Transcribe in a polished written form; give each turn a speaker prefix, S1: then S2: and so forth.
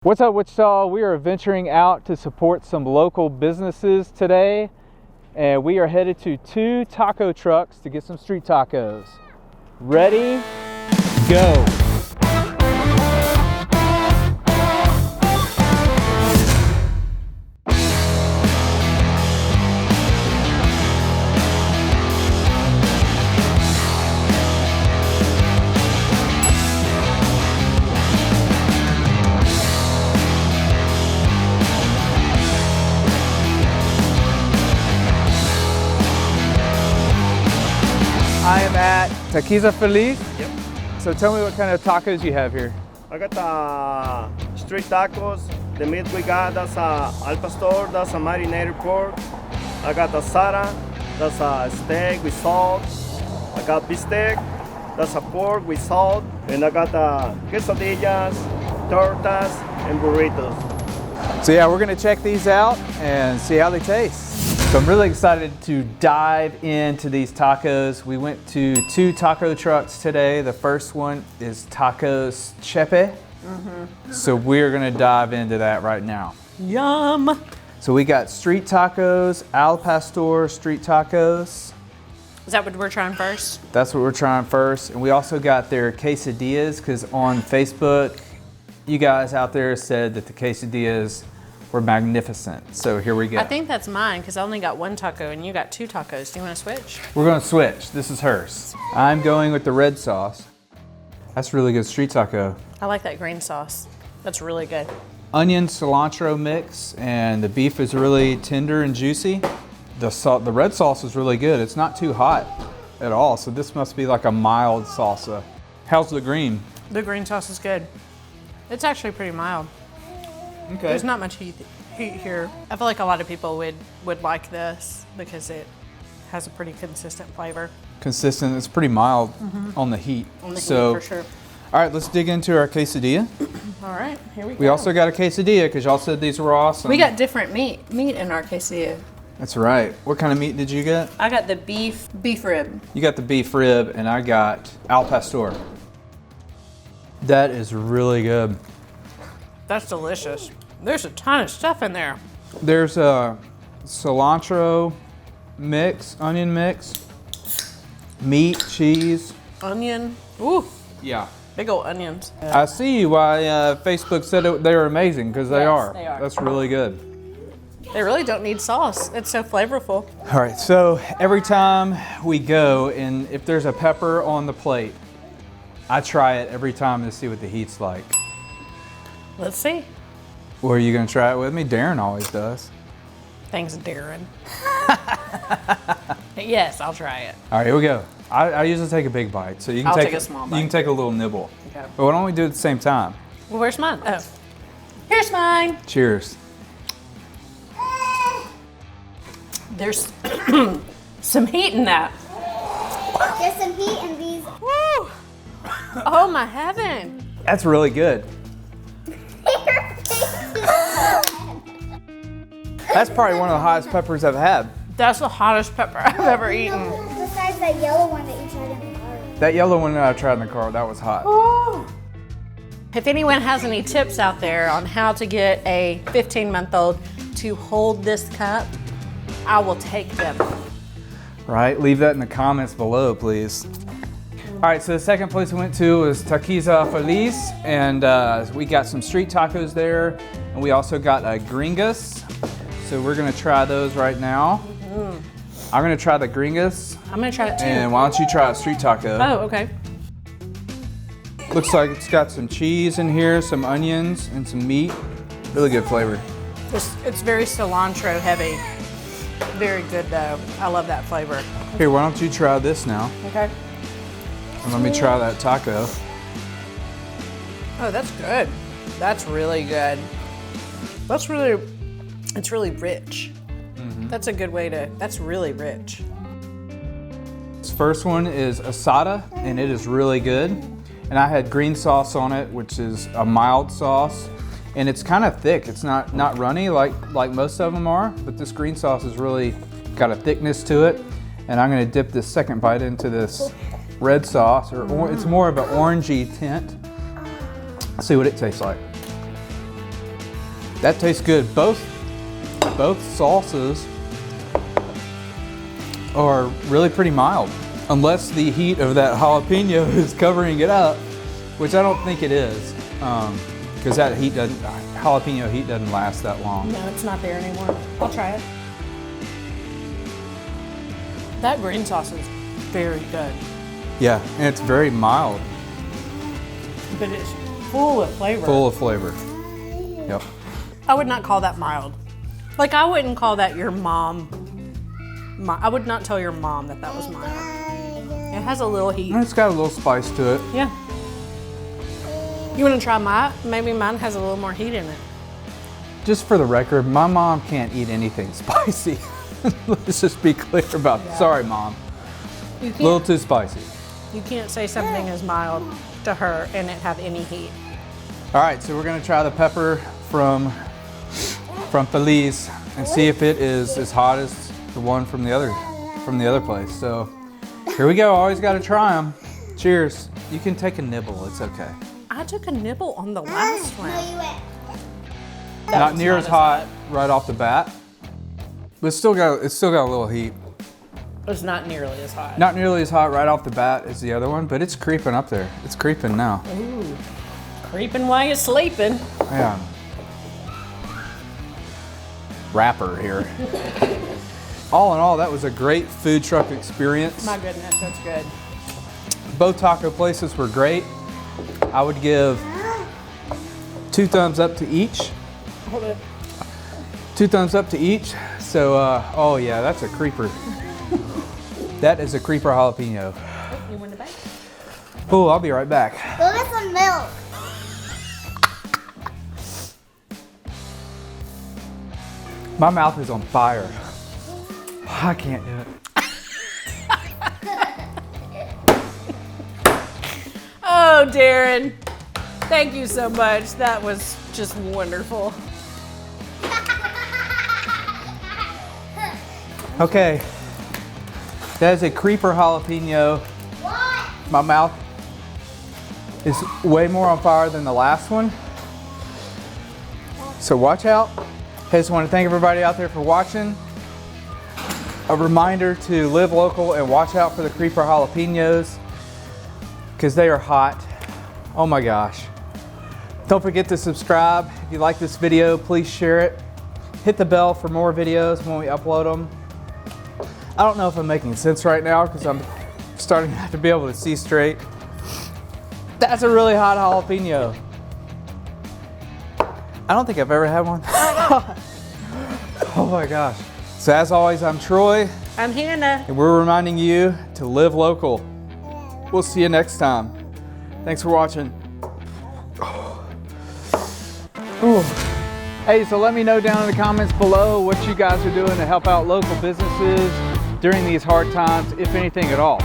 S1: What's up, Wichita? We are venturing out to support some local businesses today, and we are headed to 2 taco trucks to get some street tacos. Ready? Go! I am at Taquiza Felíz.
S2: Yep.
S1: So tell me what kind of tacos you have here.
S2: I got the street tacos. The meat we got, that's al pastor, that's a marinated pork. I got the asada, that's a steak with salt. I got bistec, that's a pork with salt. And I got the quesadillas, tortas, and burritos.
S1: So yeah, we're gonna check these out and see how they taste. So I'm really excited to dive into these tacos. We went to 2 taco trucks today. The first one is Tacos Chepe. So we're gonna dive into that right now.
S3: Yum!
S1: So we got street tacos, al pastor street tacos.
S3: Is that what we're trying first?
S1: That's what we're trying first. And we also got their quesadillas, because on Facebook, you guys out there said that the quesadillas were magnificent. So here we go.
S3: I think that's mine because I only got 1 taco and you got 2 tacos. Do you want to switch?
S1: We're gonna switch. This is hers. I'm going with the red sauce. That's really good street taco.
S3: I like that green sauce. That's really good.
S1: Onion cilantro mix, and the beef is really tender and juicy. The red sauce is really good. It's not too hot at all, so this must be like a mild salsa. How's the green?
S3: The green sauce is good. It's actually pretty mild.
S1: Okay.
S3: There's not much heat here. I feel like a lot of people would like this because it has a pretty consistent flavor.
S1: Consistent. It's pretty mild on the heat.
S3: On the heat,
S1: so,
S3: for sure.
S1: All right, let's dig into our quesadilla.
S3: All right, here we go.
S1: We also got a quesadilla because y'all said these were awesome.
S3: We got different meat in our quesadilla.
S1: That's right. What kind of meat did you get?
S3: I got the beef rib.
S1: You got the beef rib, and I got al pastor. That is really good.
S3: That's delicious. There's a ton of stuff in there.
S1: There's a cilantro mix, onion mix, meat, cheese.
S3: Onion. Ooh,
S1: Yeah.
S3: big old onions.
S1: I see why Facebook said they were amazing, because they
S3: Yes,
S1: are.
S3: they are.
S1: That's really good.
S3: They really don't need sauce. It's so flavorful.
S1: All right, so every time we go, and if there's a pepper on the plate, I try it every time to see what the heat's like.
S3: Let's see.
S1: Or are you gonna try it with me? Darren always does.
S3: Thanks, Darren. Yes, I'll try it.
S1: All right, here we go. I usually take a big bite, so you can
S3: I'll
S1: take
S3: take a small bite.
S1: You can take a little nibble.
S3: Okay.
S1: But why don't we do it at the same time?
S3: Well, where's mine? Oh, here's mine.
S1: Cheers.
S3: There's some heat in that.
S4: There's some heat in these.
S3: Woo! Oh my heaven!
S1: That's really good. That's probably one of the hottest peppers I've had.
S3: That's the hottest pepper I've ever eaten.
S4: Besides that yellow one that you tried in the car.
S1: That yellow one that I tried in the car, that was hot.
S3: Ooh. If anyone has any tips out there on how to get a 15-month-old to hold this cup, I will take them.
S1: Right, leave that in the comments below, please. All right, so the second place we went to was Taquiza Felíz, and we got some street tacos there, and we also got gringas. So we're gonna try those right now. I'm gonna try the gringas,
S3: I'm gonna try it too.
S1: and why don't you try a street taco?
S3: Oh, okay.
S1: Looks like it's got some cheese in here, some onions, and some meat. Really good flavor.
S3: It's very cilantro heavy. Very good though. I love that flavor.
S1: Here, why don't you try this now?
S3: Okay.
S1: And let me try that taco.
S3: Oh, that's good. That's really good. It's really rich. That's a good way that's really rich.
S1: This first one is asada, and it is really good. And I had green sauce on it, which is a mild sauce. And it's kind of thick. It's not runny like most of them are, but this green sauce has really got a thickness to it. And I'm gonna dip this second bite into this red sauce, or it's more of an orangey tint. See what it tastes like. That tastes good. Both sauces are really pretty mild, unless the heat of that jalapeno is covering it up, which I don't think it is, because that jalapeno heat doesn't last that long.
S3: No, it's not there anymore. I'll try it. That green sauce is very good,
S1: Yeah, and it's very mild,
S3: but it's full of flavor.
S1: full of flavor. Yep.
S3: I would not call that mild. Like, I wouldn't call that your mom. I would not tell your mom that that was mild. It has a little heat.
S1: And it's got a little spice to it.
S3: Yeah. You want to try mine? Maybe mine has a little more heat in it.
S1: Just for the record, my mom can't eat anything spicy. Let's just be clear about it. Sorry, Mom.
S3: You
S1: A little
S3: can't,
S1: too spicy.
S3: you can't say something is mild to her and it have any heat.
S1: All right, so we're gonna try the pepper from Feliz and see if it is as hot as the one from the other place. So here we go. Always got to try them. Cheers. You can take a nibble. It's okay.
S3: I took a nibble on the last
S4: No,
S3: one.
S4: you went.
S1: Not near as hot right off the bat, but it's still got a little heat.
S3: It's not nearly as hot.
S1: Not nearly as hot right off the bat as the other one, but it's creeping up there. It's creeping now.
S3: Ooh. Creeping while you're sleeping.
S1: Yeah. Rapper here. All in all, that was a great food truck experience.
S3: My goodness, that's good.
S1: Both taco places were great. I would give 2 thumbs up to each.
S3: Hold it.
S1: 2 thumbs up to each. So, oh yeah, that's a creeper. That is a creeper jalapeno.
S3: You want to bake?
S1: Oh, I'll be right back.
S4: Go get some milk.
S1: My mouth is on fire. I can't do it.
S3: Oh, Darren. Thank you so much. That was just wonderful.
S1: Okay. That is a creeper jalapeno.
S4: What?
S1: My mouth is way more on fire than the last one. So watch out. I just want to thank everybody out there for watching. A reminder to live local and watch out for the creeper jalapenos because they are hot. Oh my gosh. Don't forget to subscribe. If you like this video, please share it. Hit the bell for more videos when we upload them. I don't know if I'm making sense right now because I'm starting to be able to see straight. That's a really hot jalapeno. I don't think I've ever had one. Oh my gosh. So as always, I'm Troy,
S3: I'm Hannah.
S1: and we're reminding you to live local. We'll see you next time. Thanks for watching. Ooh. Hey, so let me know down in the comments below what you guys are doing to help out local businesses during these hard times, if anything at all.